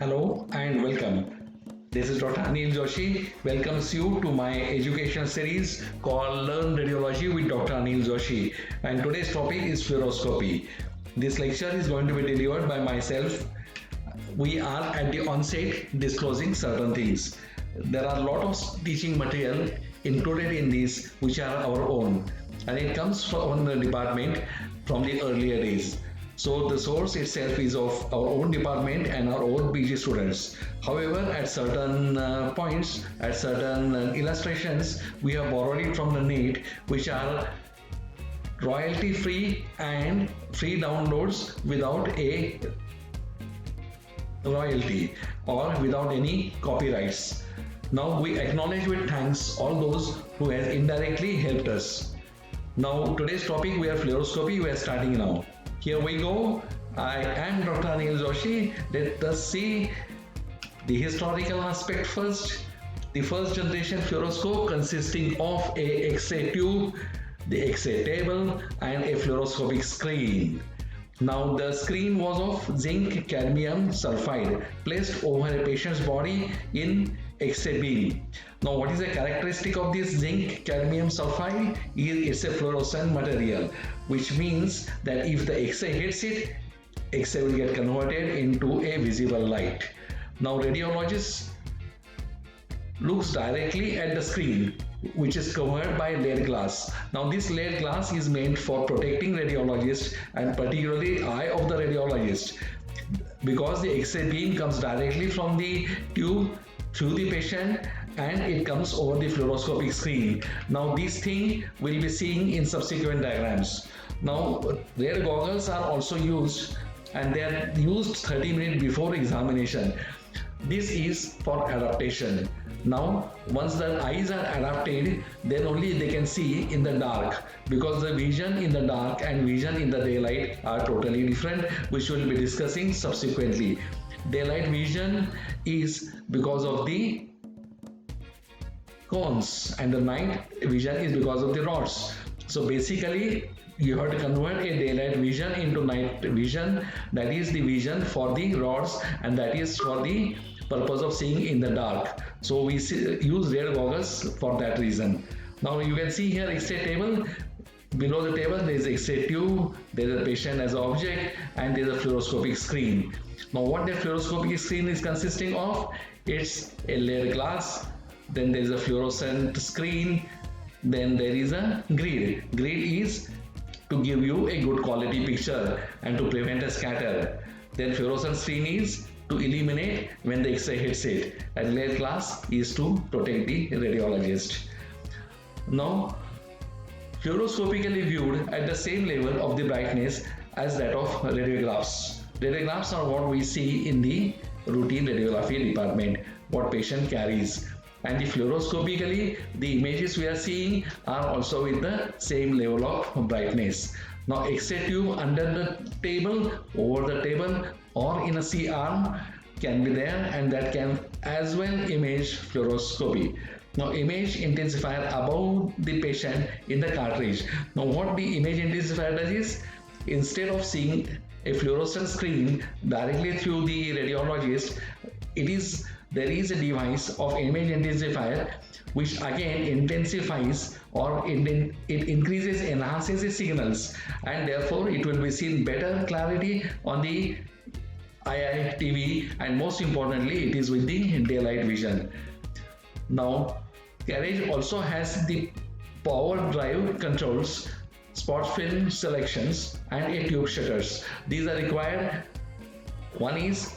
Hello and welcome. This is Dr. Anil Joshi. Welcomes you to my educational series called Learn Radiology with Dr. Anil Joshi. And today's topic is fluoroscopy. This lecture is going to be delivered by myself. We are at the onset disclosing certain things. There are a lot of teaching material included in this which are our own, and it comes from the department from the earlier days. So the source itself is of our own department and our own PG students. However, at certain points, at certain illustrations, we have borrowed it from the net, which are royalty free and free downloads without a royalty or without any copyrights. Now we acknowledge with thanks all those who have indirectly helped us. Now today's topic, we are fluoroscopy. We are starting now. Here we go. I am Dr. Anil Joshi. Let us see the historical aspect first. The first generation fluoroscope consisting of a X-ray tube, the X-ray table and a fluoroscopic screen. Now the screen was of zinc cadmium sulfide placed over a patient's body in X-ray beam. Now what is the characteristic of this zinc cadmium sulfide? It's a fluorescent material, which means that if the X-ray hits it, X-ray will get converted into a visible light. Now radiologist looks directly at the screen, which is covered by layered glass. Now this layered glass is meant for protecting radiologist and particularly eye of the radiologist, because the X-ray beam comes directly from the tube through the patient and it comes over the fluoroscopic screen. Now this thing we'll be seeing in subsequent diagrams. Now rare goggles are also used, and they are used 30 minutes before examination. This is for adaptation. Now once the eyes are adapted, then only they can see in the dark, because the vision in the dark and vision in the daylight are totally different, which we will be discussing subsequently. Daylight vision is because of the cones and the night vision is because of the rods. So basically you have to convert a daylight vision into night vision, that is the vision for the rods and that is for the purpose of seeing in the dark. So we use rare goggles for that reason. Now you can see here X-ray table. Below the table there is X-ray tube, there is a patient as an object, and there is a fluoroscopic screen. Now what the fluoroscopic screen is consisting of? It's a layered glass, then there is a fluorescent screen, then there is a grid. Grid is to give you a good quality picture and to prevent a scatter. Then fluorescent screen is to eliminate when the X-ray hits it, and layered glass is to protect the radiologist. Now fluoroscopically viewed at the same level of the brightness as that of radiographs. Radiographs are what we see in the routine radiography department, what patient carries. And the fluoroscopically, the images we are seeing are also with the same level of brightness. Now X-ray tube under the table, over the table, or in a C-arm can be there, and that can as well image fluoroscopy. Now image intensifier above the patient in the cartridge. Now what the image intensifier does is, instead of seeing a fluorescent screen directly through the radiologist, there is a device of image intensifier which again intensifies or it increases, enhances the signals, and therefore it will be seen better clarity on the IITV, and most importantly it is with the daylight vision. Now carriage also has the power drive controls, spot film selections and a tube shutters. These are required. One is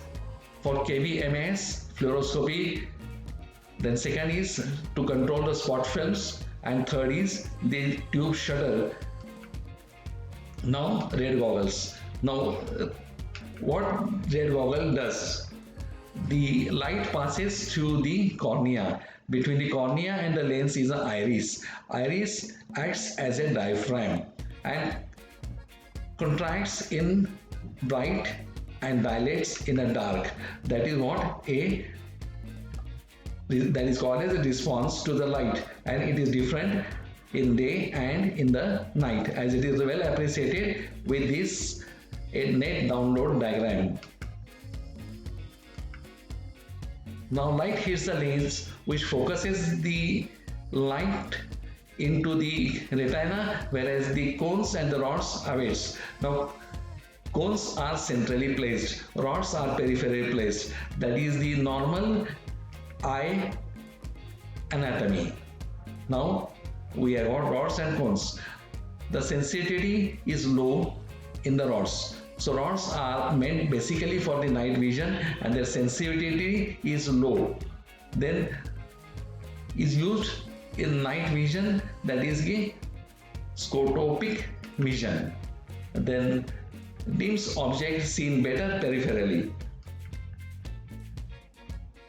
for KVMS fluoroscopy, then second is to control the spot films, and third is the tube shutter. Now red goggles. Now what red goggle does? The light passes through the cornea. Between the cornea and the lens is an iris. Iris acts as a diaphragm and contracts in bright and dilates in a dark. That is called as a response to the light, and it is different in day and in the night, as it is well appreciated with this net download diagram. Now light hits the lens, which focuses the light into the retina, whereas the cones and the rods awaits. Now cones are centrally placed, rods are peripherally placed. That is the normal eye anatomy. Now we have got rods and cones. The sensitivity is low in the rods. So rods are meant basically for the night vision and their sensitivity is low. Then is used in night vision, that is the scotopic vision. Then dims objects seen better peripherally.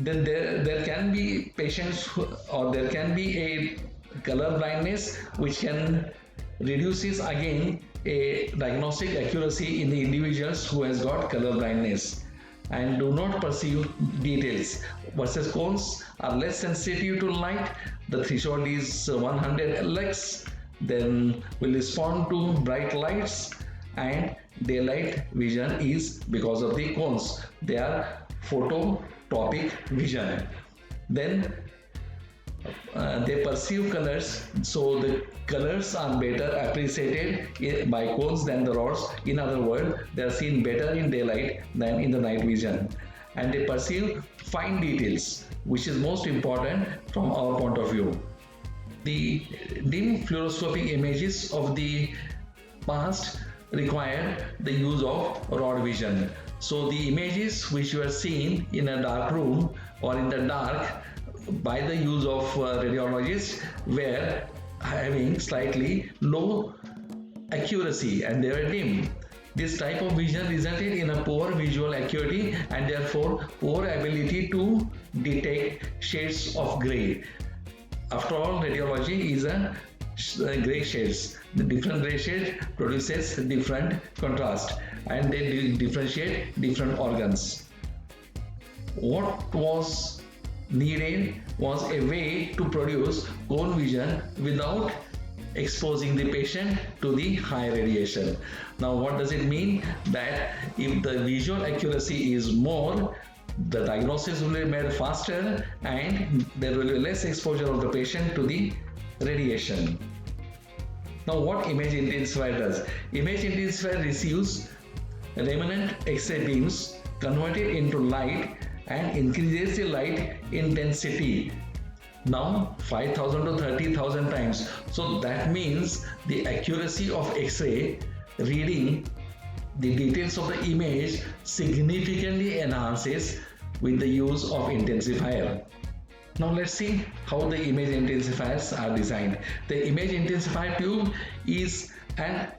Then there can be patients or there can be a color blindness which can reduces again a diagnostic accuracy in the individuals who has got color blindness and do not perceive details, versus cones are less sensitive to light. The threshold is 100 lux, then will respond to bright lights, and daylight vision is because of the cones, they are phototopic vision. Then they perceive colors, so the colors are better appreciated by cones than the rods. In other words, they are seen better in daylight than in the night vision, and they perceive fine details, which is most important from our point of view. The dim fluoroscopic images of the past required the use of rod vision. So the images which you are seeing in a dark room or in the dark by the use of radiologists were having slightly low accuracy and they were dim. This type of vision resulted in a poor visual acuity and therefore poor ability to detect shades of gray. After all, radiology is a gray shades. The different gray shade produces different contrast and they differentiate different organs. What was needed was a way to produce cone vision without exposing the patient to the high radiation. Now what does it mean? That if the visual accuracy is more, the diagnosis will be made faster and there will be less exposure of the patient to the radiation. Now what image intensifier does? Image intensifier receives remnant X-ray beams converted into light and increases the light intensity now 5000 to 30,000 times. So that means the accuracy of X-ray reading the details of the image significantly enhances with the use of intensifier. Now let's see how the image intensifiers are designed. The image intensifier tube is an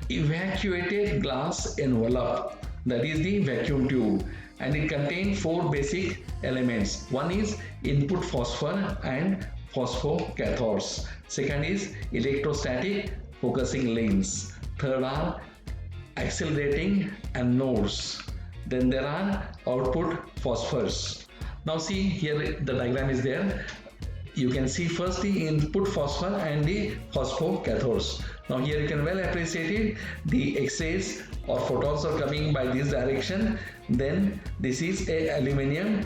evacuated glass envelope, that is the vacuum tube, and it contains four basic elements. One is input phosphor and phosphocathodes. Second is electrostatic focusing lens. Third are accelerating anodes. Then there are output phosphors. Now see here the diagram is there. You can see first the input phosphor and the phosphocathodes. Now here you can well appreciate it. The X-rays or photons are coming by this direction. Then this is a aluminium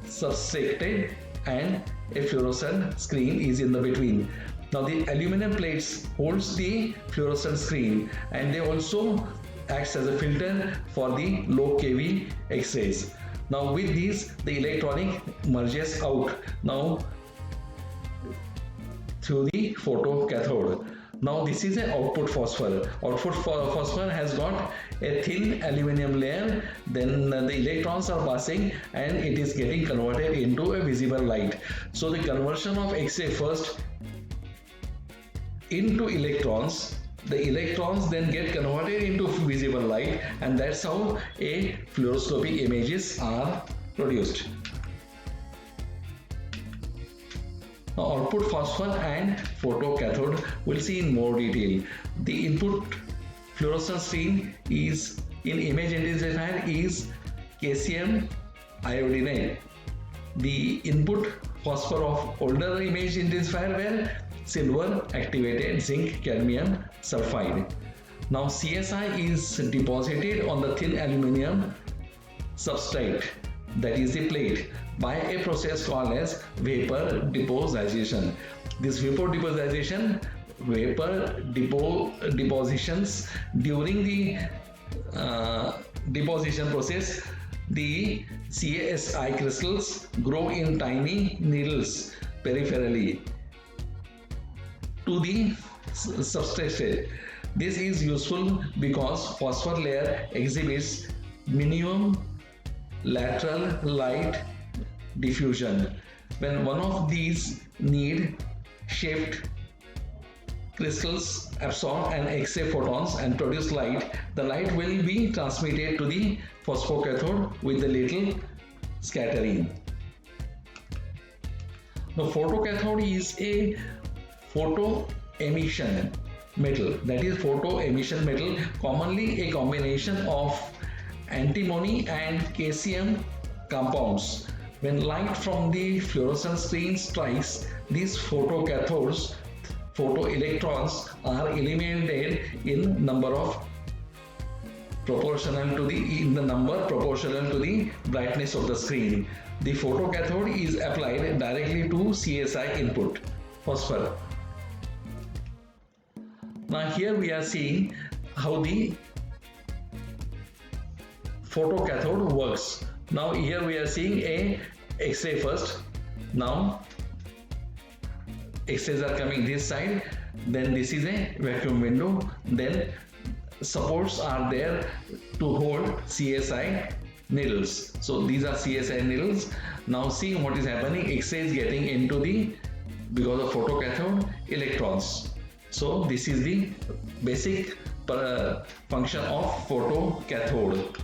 substrated and a fluorescent screen is in the between. Now the aluminum plates holds the fluorescent screen and they also acts as a filter for the low kV X-rays. Now with these the electronic merges out now through the photocathode. Now this is an output phosphor. Output phosphor has got a thin aluminum layer, then the electrons are passing and it is getting converted into a visible light. So the conversion of X-ray first into electrons, the electrons then get converted into visible light, and that's how a fluoroscopic images are produced. Now output phosphor and photocathode we'll see in more detail. The input fluorescent screen is in image intensifier is calcium iodinate. The input phosphor of older image intensifier were silver activated zinc cadmium sulfide. Now CSI is deposited on the thin aluminum substrate, that is the plate, by a process called as vapor deposition. This vapor deposition, depositions during the deposition process, the CaSi crystals grow in tiny needles peripherally to the substrate. This is useful because phosphor layer exhibits minimum lateral light diffusion. When one of these need shaped crystals absorb and X-ray photons and produce light, the light will be transmitted to the phosphocathode with a little scattering. The photocathode is a photo emission metal, that is photo emission metal, commonly a combination of antimony and caesium compounds. When light from the fluorescent screen strikes these photocathodes, photoelectrons are eliminated in number proportional to the brightness of the screen. The photocathode is applied directly to CaSi input, phosphor. Now here we are seeing how the photocathode works. Now here we are seeing a X-ray first. Now X-rays are coming this side, then this is a vacuum window, then supports are there to hold CaSi needles. So these are CaSi needles. Now see what is happening. X-ray is getting into the, because of photocathode, electrons. So this is the basic function of photocathode.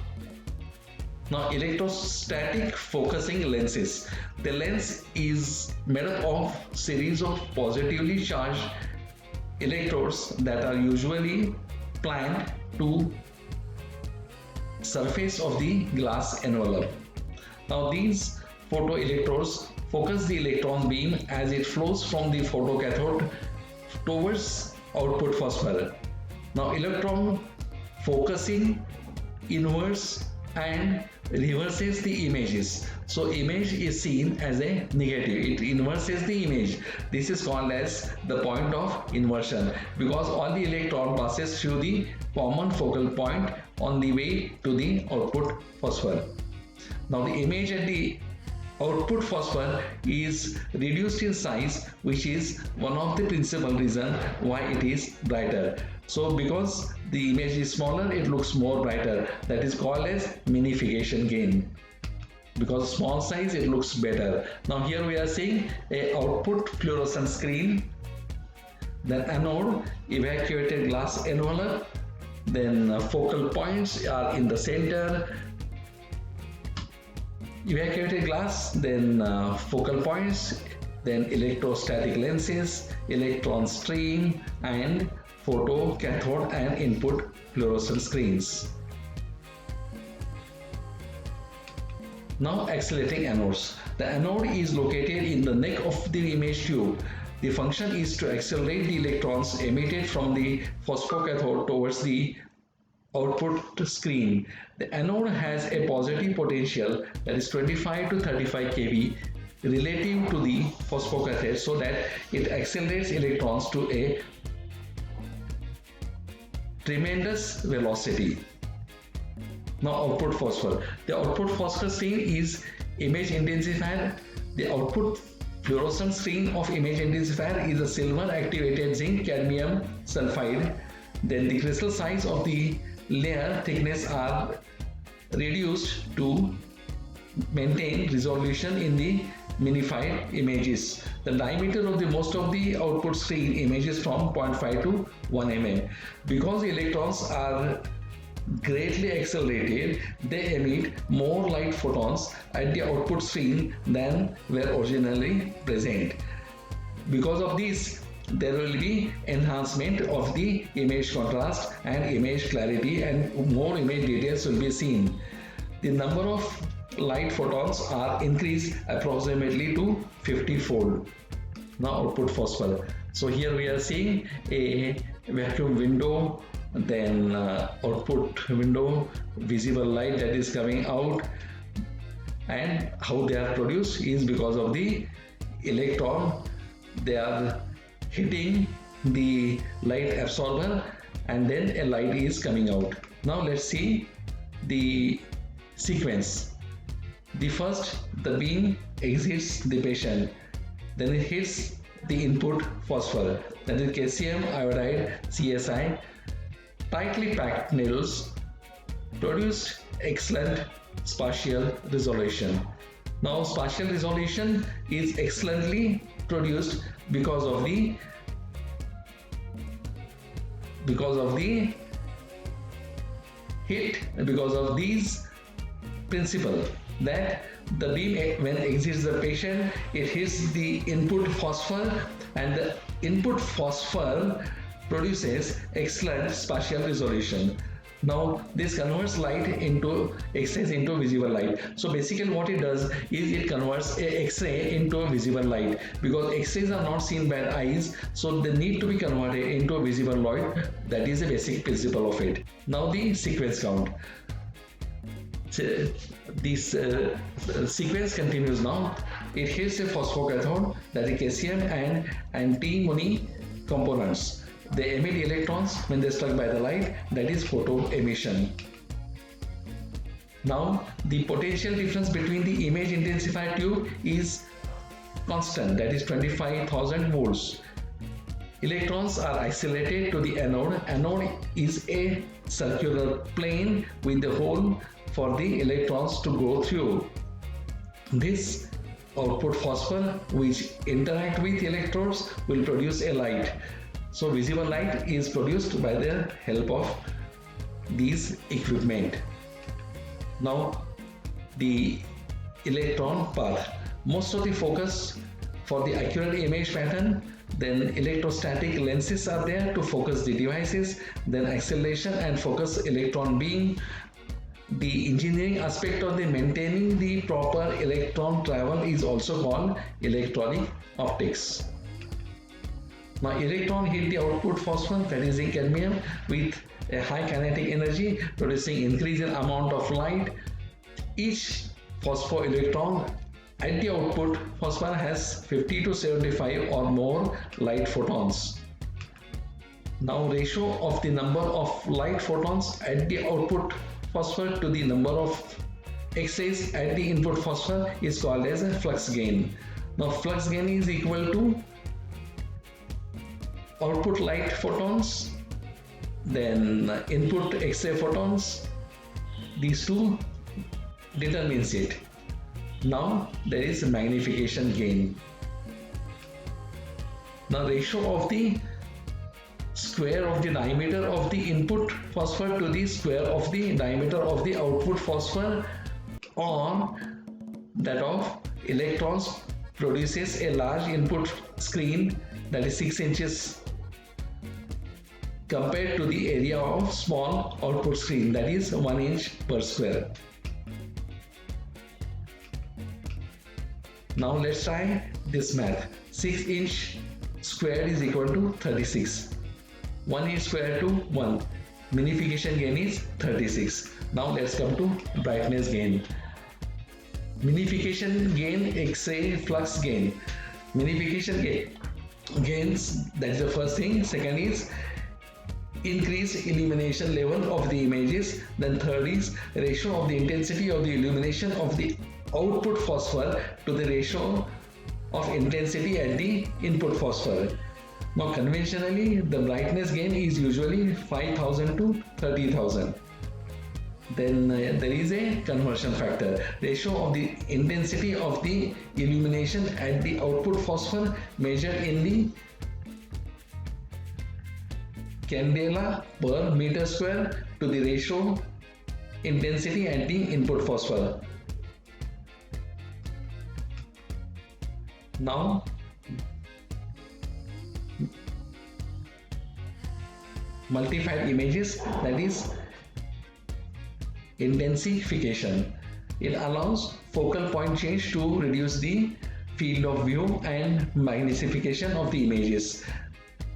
Now electrostatic focusing lenses. The lens is made up of series of positively charged electrodes that are usually planned to surface of the glass envelope. Now these photoelectrodes focus the electron beam as it flows from the photocathode towards output phosphor. Now electron focusing inverts and reverses the images. So image is seen as a negative, it inverses the image. This is called as the point of inversion, because all the electron passes through the common focal point on the way to the output phosphor. Now the image at the output phosphor is reduced in size, which is one of the principal reasons why it is brighter. So because the image is smaller, it looks more brighter. That is called as magnification gain. Because small size, it looks better. Now here we are seeing a output fluorescent screen, then anode, evacuated glass envelope, then focal points are in the center, evacuated glass, then focal points, then electrostatic lenses, electron stream, and photocathode and input fluorescent screens. Now accelerating anodes. The anode is located in the neck of the image tube. The function is to accelerate the electrons emitted from the phosphocathode towards the output screen. The anode has a positive potential, that is 25 to 35 kV, relative to the phosphocathode, so that it accelerates electrons to a tremendous velocity. Now output phosphor. The output phosphor screen is image intensifier. The output fluorescent screen of image intensifier is a silver activated zinc cadmium sulfide. Then the crystal size of the layer thickness are reduced to maintain resolution in the magnified images. The diameter of the most of the output screen images from 0.5 to 1 mm. Because the electrons are greatly accelerated, they emit more light photons at the output screen than were originally present. Because of this, there will be enhancement of the image contrast and image clarity, and more image details will be seen. The number of light photons are increased approximately to 50-fold. Now output phosphor. So here we are seeing a vacuum window then output window, visible light that is coming out, and how they are produced is because of the electron. They are hitting the light absorber and then a light is coming out. Now let's see the sequence. The first, the beam exits the patient, then it hits the input phosphor, that is calcium iodide CSI. Tightly packed needles produce excellent spatial resolution. Now spatial resolution is excellently produced because of the hit, because of these principle, that the beam when exits the patient, it hits the input phosphor, and the input phosphor produces excellent spatial resolution. Now this converts light into X-rays into visible light. So basically what it does is it converts a X-ray into a visible light, because X-rays are not seen by the eyes, so they need to be converted into a visible light. That is the basic principle of it. Now the sequence count. So this sequence continues now. It hits a phosphocathode, that is calcium and antimony components. They emit electrons when they are struck by the light, that is photo emission. Now the potential difference between the image intensifier tube is constant, that is 25,000 volts. Electrons are isolated to the anode. Anode is a circular plane with the hole for the electrons to go through. This output phosphor, which interact with electrodes, will produce a light. So visible light is produced by the help of these equipment. Now the electron path. Most of the focus for the accurate image pattern, then electrostatic lenses are there to focus the devices, then acceleration and focus electron beam. The engineering aspect of the maintaining the proper electron travel is also called electronic optics. Now electron hit the output phosphor, that is the cadmium, with a high kinetic energy, producing increasing amount of light. Each phosphor electron at the output phosphor has 50 to 75 or more light photons. Now ratio of the number of light photons at the output phosphor to the number of X-rays at the input phosphor is called as a flux gain. Now flux gain is equal to output light photons, then input X-ray photons. These two determines it. Now there is a magnification gain. Now ratio of the square of the diameter of the input phosphor to the square of the diameter of the output phosphor on that of electrons produces a large input screen, that is 6 inches, compared to the area of small output screen, that is 1 inch per square. Now let's try this math. 6 inch square is equal to 36. 1 inch square to 1. Magnification gain is 36. Now let's come to brightness gain. Magnification gain, X-ray flux gain. Magnification gains, that's the first thing. Second is increase illumination level of the images. Then third is ratio of the intensity of the illumination of the output phosphor to the ratio of intensity at the input phosphor. Now conventionally the brightness gain is usually 5,000 to 30,000. Then there is a conversion factor, ratio of the intensity of the illumination at the output phosphor measured in the candela per meter square to the ratio intensity at the input phosphor. Now multiplied images, that is intensification. It allows focal point change to reduce the field of view and magnification of the images.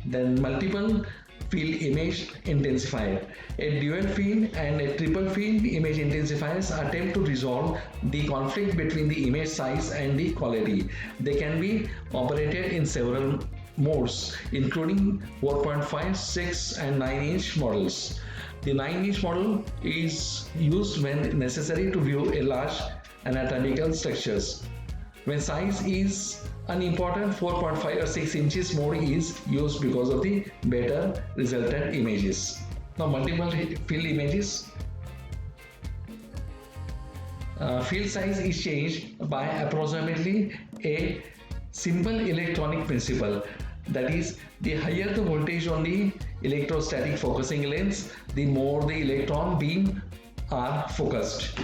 Then multiple field image intensifier. A dual field and a triple field image intensifiers attempt to resolve the conflict between the image size and the quality. They can be operated in several modes, including 4.5, 6, and 9-inch models. The 9-inch model is used when necessary to view a large anatomical structures. When size is unimportant, 4.5 or 6 inches mode is used because of the better resultant images. Now multiple field images. Field size is changed by approximately a simple electronic principle. That is, the higher the voltage on the electrostatic focusing lens, the more the electron beam are focused.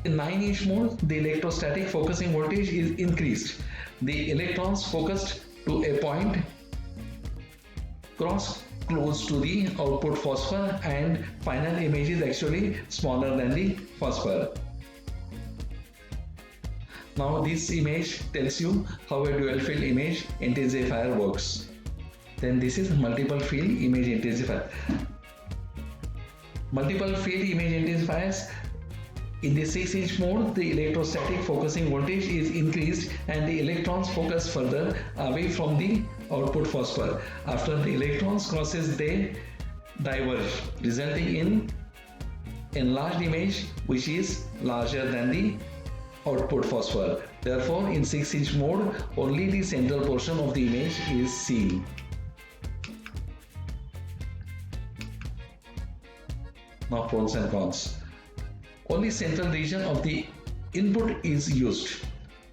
In 9-inch mode, the electrostatic focusing voltage is increased. The electrons focused to a point cross close to the output phosphor, and final image is actually smaller than the phosphor. Now this image tells you how a dual field image intensifier works. Then this is multiple field image intensifier. Multiple field image intensifiers. In the 6-inch mode, the electrostatic focusing voltage is increased and the electrons focus further away from the output phosphor. After the electrons crosses, they diverge, resulting in enlarged image which is larger than the output phosphor. Therefore, in 6-inch mode, only the central portion of the image is seen. Now pros and cons. Only central region of the input is used.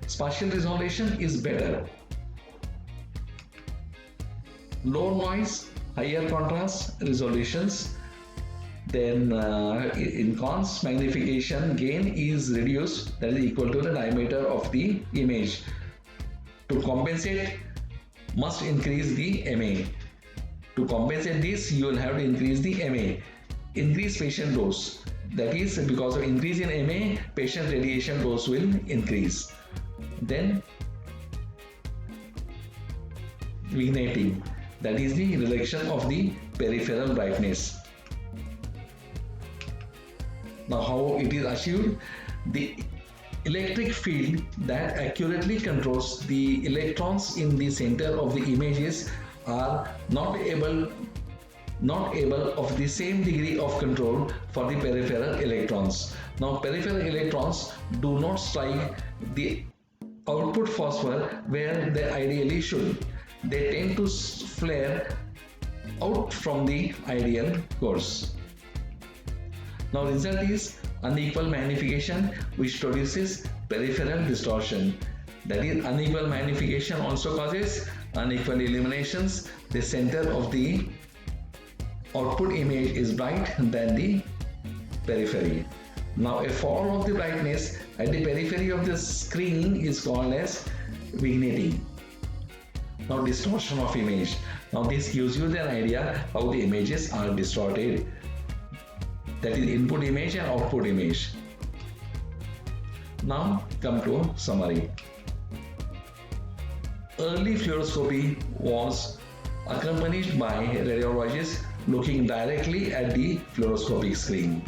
Spatial resolution is better. Low noise, higher contrast resolutions. Then in cons, magnification gain is reduced, that is equal to the diameter of the image. To compensate, must increase the MA. To compensate this, you will have to increase the MA. Increase patient dose. That is, because of increase in MA, patient radiation dose will increase. Then vignetting, that is the reduction of the peripheral brightness. Now how it is achieved? The electric field that accurately controls the electrons in the center of the images are not able of the same degree of control for the peripheral electrons. Now peripheral electrons do not strike the output phosphor where they ideally should. They tend to flare out from the ideal course. Now result is unequal magnification, which produces peripheral distortion. That is, unequal magnification also causes unequal illuminations. The center of the output image is bright than the periphery. Now a fall of the brightness at the periphery of the screen is called as vignetting. Now distortion of image. Now this gives you the idea how the images are distorted. That is input image and output image. Now come to summary. Early fluoroscopy was accompanied by radiologists looking directly at the fluoroscopic screen.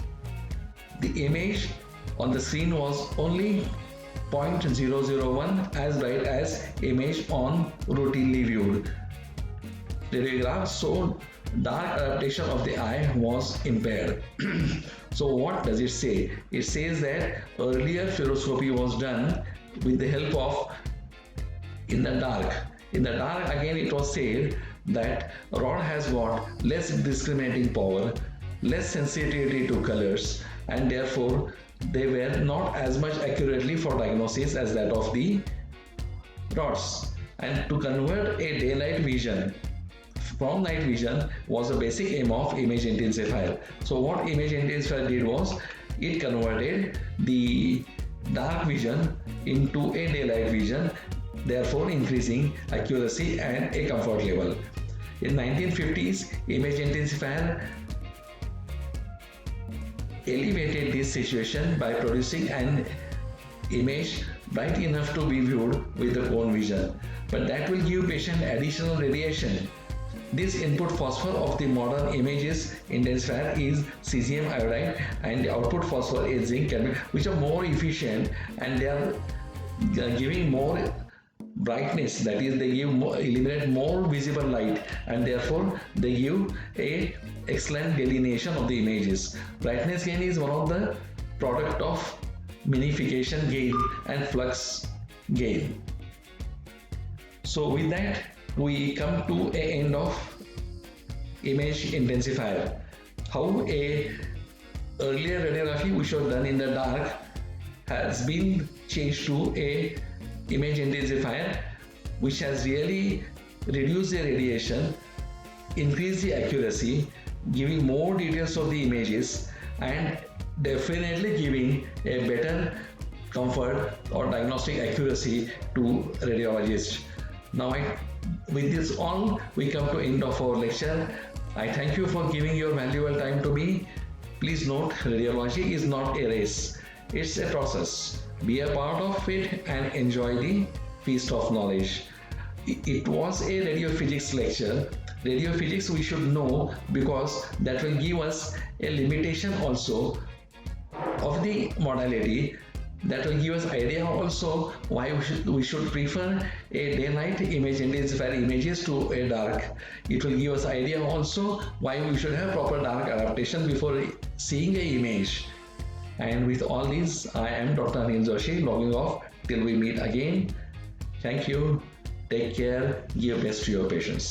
The image on the screen was only 0.001 as bright as image on routinely viewed radiographs, so dark adaptation of the eye was impaired. So what does it say? It says that earlier fluoroscopy was done with the help of in the dark. In the dark, again it was said that rod has got less discriminating power, less sensitivity to colors, and therefore they were not as much accurately for diagnosis as that of the rods. And to convert a daylight vision from night vision was a basic aim of image intensifier. So what image intensifier did was it converted the dark vision into a daylight vision, therefore increasing accuracy and a comfort level. In 1950s, image intensifier elevated this situation by producing an image bright enough to be viewed with the cone vision, but that will give patient additional radiation This input phosphor of the modern images intensifier is cesium iodide, and the output phosphor is zinc cadmium, which are more efficient, and they are giving more brightness, that is they give more, eliminate more visible light, and therefore they give a excellent delineation of the images. Brightness gain is one of the product of minification gain and flux gain. So with that we come to a end of image intensifier. How a earlier radiography which was done in the dark has been changed to a image intensifier, which has really reduced the radiation, increased the accuracy, giving more details of the images, and definitely giving a better comfort or diagnostic accuracy to radiologists. Now, with this all, we come to end of our lecture. I thank you for giving your valuable time to me. Please note, radiology is not a race; it's a process. Be a part of it and enjoy the feast of knowledge. It was a radiophysics lecture. Radiophysics we should know because that will give us a limitation also of the modality. That will give us idea also why we should prefer a daylight image intensifier images to a dark. It will give us idea also why we should have proper dark adaptation before seeing a image. And with all these, I am Dr. Anil Joshi logging off till we meet again. Thank you. Take care. Give best to your patients.